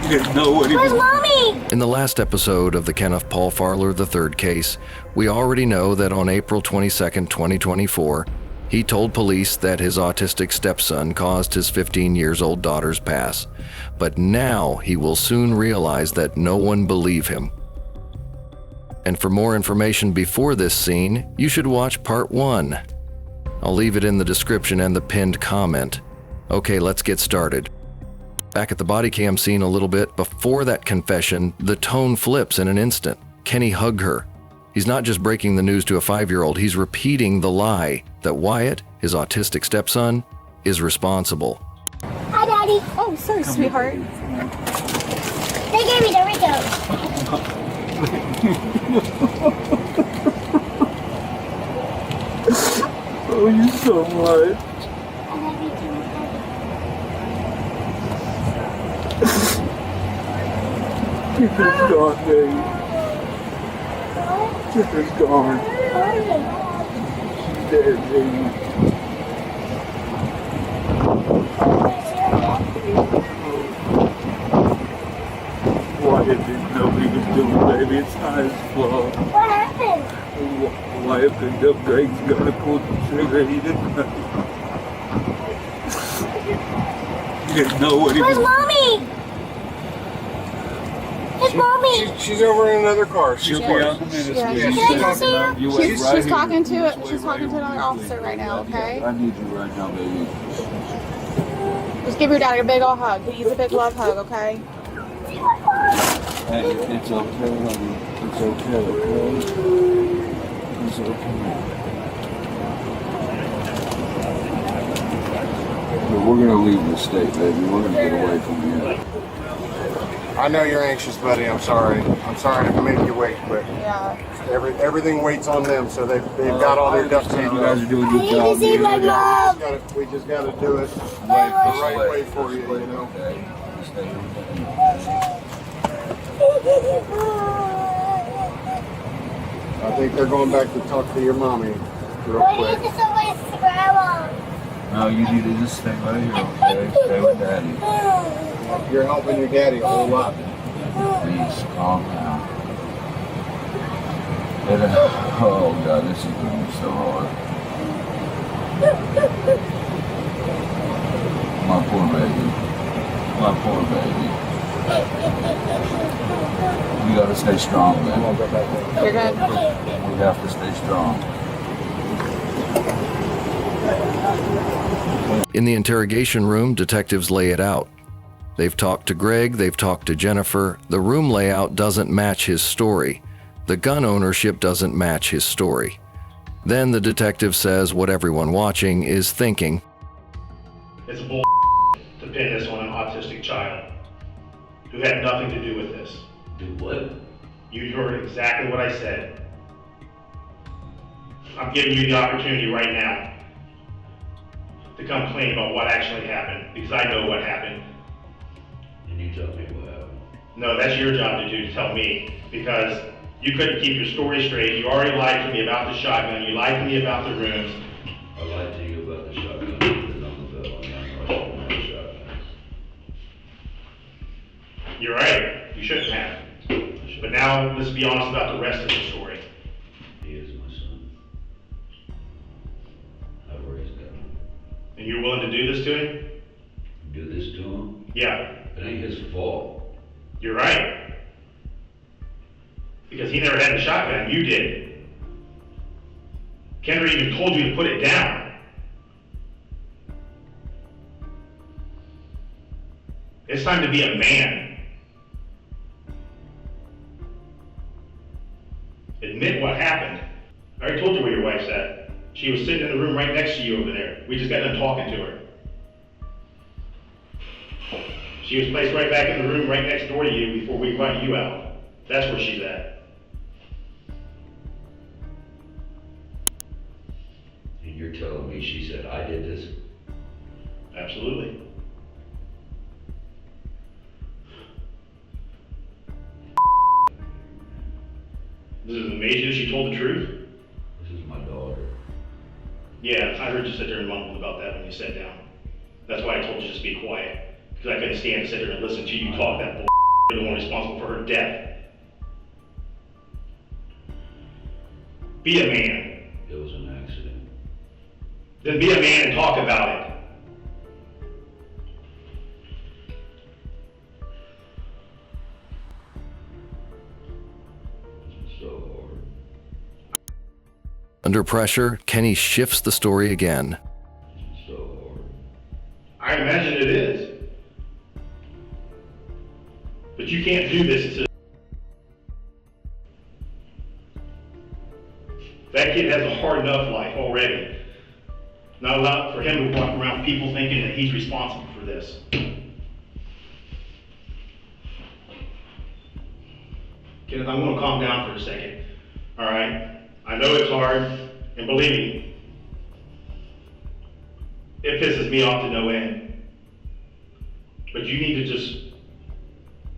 didn't know what he was. Where's Mommy? In the last episode of the Kenneth Paul Farler III case, we already know that on April 22, 2024, he told police that his autistic stepson caused his 15-year-old daughter's pass. But now he will soon realize that no one believed him. And for more information before this scene, you should watch part 1. I'll leave it in the description and the pinned comment. Okay, let's get started. Back at the body cam scene a little bit, before that confession, the tone flips in an instant. Kenny hugged her. He's not just breaking the news to a 5-year-old, he's repeating the lie that Wyatt, his autistic stepson, is responsible. Hi, Daddy. Oh, sorry, sweetheart. They gave me Doritos. Oh, you so much. I love you too, Daddy. Chipper's gone, baby. Chipper's gone. She's dead, baby. Wyatt didn't know what he was doing, baby. It's his fault. What happened? Wyatt picked up Drake's gun and pulled the trigger. He didn't know. He didn't know what he Where's was. Mommy? Where's Mommy? She's over in another car. She'll be out in a minute. Yeah. sweetie. Can I go see her? You wait right She's here. talking to Just it. wait She's right talking to here. another officer right now. Okay. I need you right now, baby. Just give your daddy a big old hug. He needs a big love hug. Okay. Hey, it's okay, honey. It's okay, okay? It's okay. But we're gonna leave the state, baby. We're gonna get away from here. I know you're anxious, buddy. I'm sorry. I'm sorry to make you wait, but Yeah. everything waits on them, so they've got all their ducks in a You row. guys are doing a I good need job. to see my mom. We just gotta do it the Mom. right way for you, you know. I think they're going back to talk to your mommy real What quick. is this always to Grandma? No, you need to just stay right here, okay? Stay with Daddy. You're helping your daddy a whole lot. Please, calm down. Oh, God, this is going to be so hard. My poor baby. My poor baby. We got to stay strong, man. You're good. We have to stay strong. In the interrogation room, detectives lay it out. They've talked to Greg, they've talked to Jennifer. The room layout doesn't match his story. The gun ownership doesn't match his story. Then the detective says what everyone watching is thinking. It's bull to pin this on an autistic child who had nothing to do with this. Do what? You heard exactly what I said. I'm giving you the opportunity right now to come clean about what actually happened, because I know what happened. And you tell me what happened. No, that's your job to do, to tell me, because you couldn't keep your story straight. You already lied to me about the shotgun. You lied to me about the rooms. I lied to you about the shotgun because I'm the felon. I shouldn't have a shotgun. You're right, you shouldn't have. But now, let's be honest about the rest of the story. He is my son. I've raised him. And you're willing to do this to him? Do this to him? Yeah, It ain't his fault. you're right. Because he never had the shotgun, you did. Kendra even told you to put it down. It's time to be a man. Admit what happened. I already told you where your wife's at. She was sitting in the room right next to you over there. We just got done talking to her. She was placed right back in the room right next door to you before we brought you out. That's where she's at. And you're telling me she said I did this? Absolutely. This is amazing. She told the truth. This is my daughter. Yeah, I heard you sit there and mumble about that when you sat down. That's why I told you just be quiet. because I couldn't stand to sit there and listen to you talk that bull. You're the one responsible for her death. Be a man. It was an accident. Then be a man and talk about it. It's so hard. Under pressure, Kenny shifts the story again. It's so hard. I imagine it is. But you can't do this to... That kid has a hard enough life already. Not allowed for him to walk around people thinking that he's responsible for this. Kenneth, I'm going to calm down for a second. All right? I know it's hard, and believe me, it pisses me off to no end. But you need to just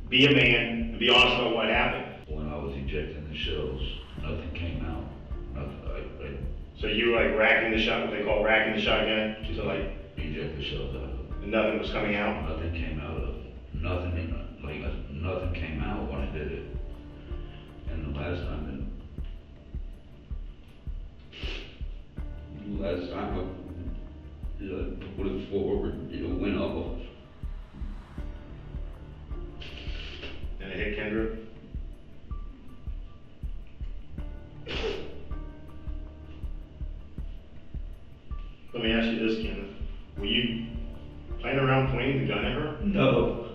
be a man and be honest about what happened. When I was ejecting the shells, nothing came out. Nothing. So you were like racking the shot, what they call racking the shotgun? So like, Eject the shells out of it. and nothing was coming out? Nothing came out of it. Nothing came out when I did it. And the last time I put it forward, it went off. And it hit Kendra? Let me ask you this, Kenneth. Were you playing around pointing the gun at her? No.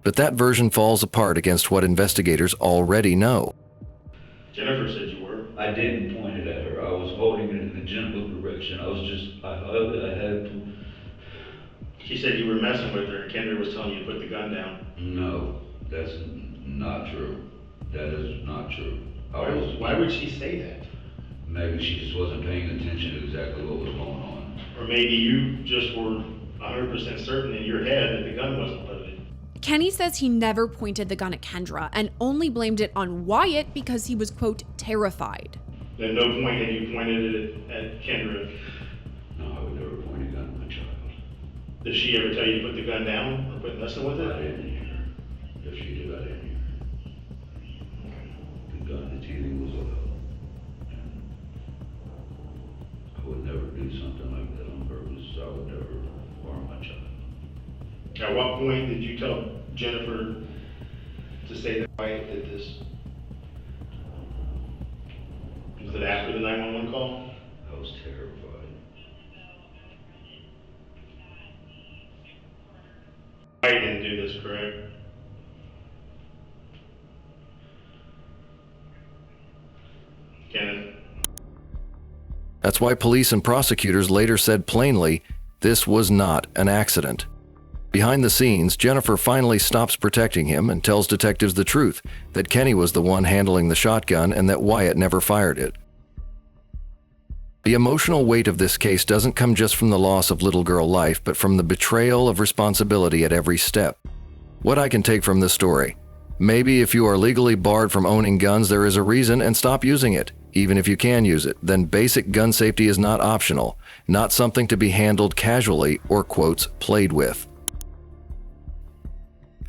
But that version falls apart against what investigators already know. Jennifer said you were. I didn't point it at her. I was holding it in the general direction. I had to. She said you were messing with her and Kendra was telling you to put the gun down. No, that's not true. That is not true. Why would she say that? Maybe she just wasn't paying attention to exactly what was going on. Or maybe you just were 100% certain in your head that the gun wasn't loaded. Kenny says he never pointed the gun at Kendra and only blamed it on Wyatt because he was, quote, terrified. At no point had you pointed it at Kendra. No, I would never point a gun at my child. Did she ever tell you to put the gun down or quit messing with I it? didn't hear her. If she did, I didn't hear her. The gun, the TV was loud. And I would never do something like that on purpose. I would never harm my child. At what point did you tell Jennifer to say that Wyatt did this? Was it after the 911 call? I was terrified. Wyatt didn't do this, correct? Kenneth? That's why police and prosecutors later said plainly, this was not an accident. Behind the scenes, Jennifer finally stops protecting him and tells detectives the truth, that Kenny was the one handling the shotgun and that Wyatt never fired it. The emotional weight of this case doesn't come just from the loss of little girl life, but from the betrayal of responsibility at every step. What I can take from this story: maybe if you are legally barred from owning guns, there is a reason, and stop using it. Even if you can use it, then basic gun safety is not optional, not something to be handled casually or, quotes, played with.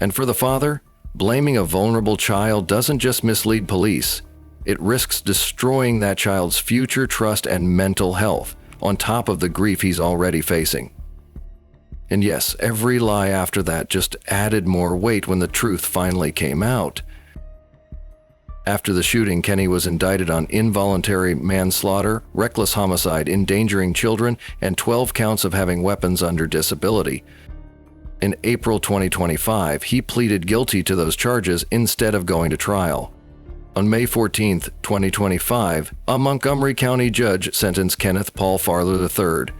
And for the father, blaming a vulnerable child doesn't just mislead police. It risks destroying that child's future, trust, and mental health, on top of the grief he's already facing. And yes, every lie after that just added more weight when the truth finally came out. After the shooting, Kenny was indicted on involuntary manslaughter, reckless homicide, endangering children, and 12 counts of having weapons under disability. In April 2025, he pleaded guilty to those charges instead of going to trial. On May 14, 2025, a Montgomery County judge sentenced Kenneth Paul Farler III,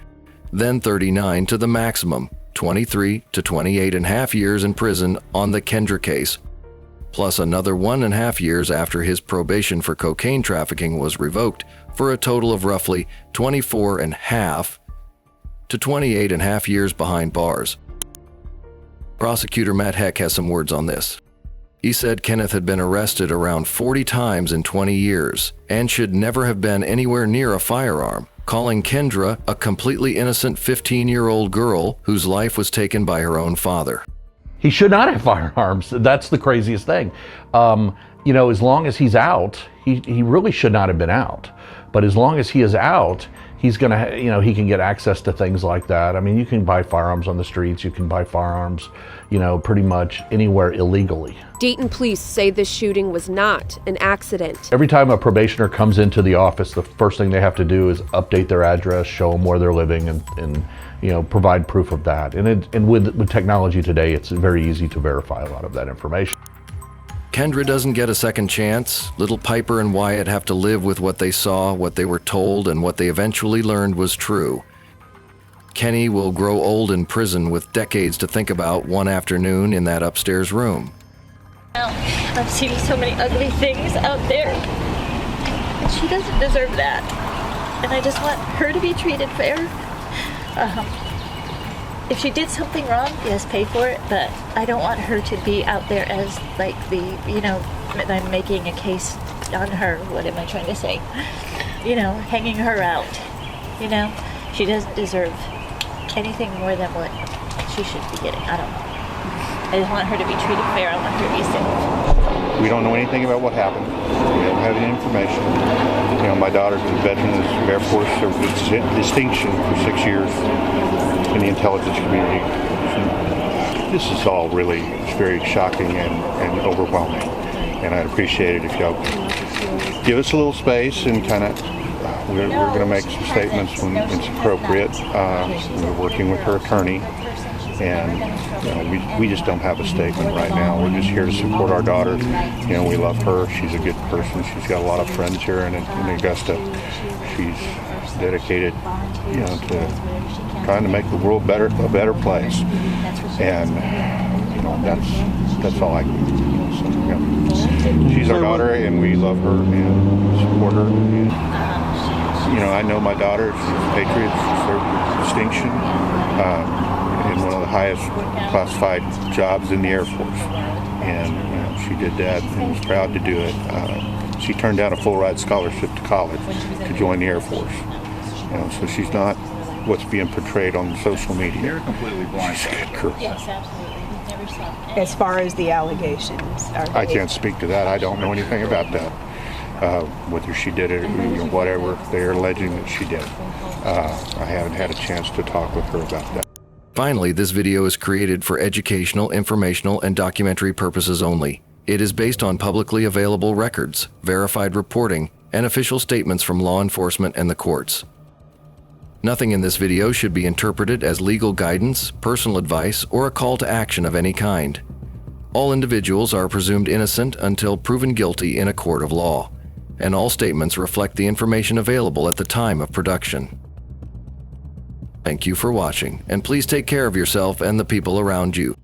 then 39, to the maximum, 23 to 28.5 years in prison on the Kendra case, plus another 1.5 years after his probation for cocaine trafficking was revoked, for a total of roughly 24.5 to 28.5 years behind bars. Prosecutor Matt Heck has some words on this. He said Kenneth had been arrested around 40 times in 20 years and should never have been anywhere near a firearm. calling Kendra a completely innocent 15-year-old girl whose life was taken by her own father. He should not have firearms. That's the craziest thing. You know, as long as he's out, he really should not have been out. But as long as he is out, he's gonna, you know, he can get access to things like that. I mean, you can buy firearms on the streets. You can buy firearms, you know, pretty much anywhere illegally. Dayton police say this shooting was not an accident. Every time a probationer comes into the office, the first thing they have to do is update their address, show them where they're living, and you know, provide proof of that. And with technology today, it's very easy to verify a lot of that information. Kendra doesn't get a second chance. Little Piper and Wyatt have to live with what they saw, what they were told, and what they eventually learned was true. Kenny will grow old in prison with decades to think about one afternoon in that upstairs room. I've seen so many ugly things out there, and she doesn't deserve that. And I just want her to be treated fair. If she did something wrong, yes, pay for it, but I don't want her to be out there as like the, you know, I'm making a case on her. What am I trying to say? You know, hanging her out. You know, she doesn't deserve anything more than what she should be getting. I don't know. I just want her to be treated fair. I want her to be safe. We don't know anything about what happened. We don't have any information. You know, my daughter's a veteran of the Air Force, served with distinction for 6 years in the intelligence community. This is all really very shocking and overwhelming. And I'd appreciate it if y'all give us a little space and kind of, we're going to make some statements when it's appropriate. We're working with her attorney. And you know, we just don't have a statement right now. We're just here to support our daughter. You know, we love her. She's a good person. She's got a lot of friends here in Augusta. She's dedicated, you know, to trying to make the world a better place. And you know, that's all I can do. So, yeah. She's our daughter, and we love her and support her. And, you know, I know my daughter. She's a patriot. She served with distinction. In one of the highest classified jobs in the Air Force, and you know, she did that and was proud to do it. She turned down a full ride scholarship to college to join the Air Force. You know, so she's not what's being portrayed on social media. You're completely blind. She's a good girl. Yes, absolutely. As far as the allegations, I can't speak to that. I don't know anything about that. Whether she did it, you know, whatever they're alleging that she did. I haven't had a chance to talk with her about that. Finally, this video is created for educational, informational, and documentary purposes only. It is based on publicly available records, verified reporting, and official statements from law enforcement and the courts. Nothing in this video should be interpreted as legal guidance, personal advice, or a call to action of any kind. All individuals are presumed innocent until proven guilty in a court of law, and all statements reflect the information available at the time of production. Thank you for watching, and please take care of yourself and the people around you.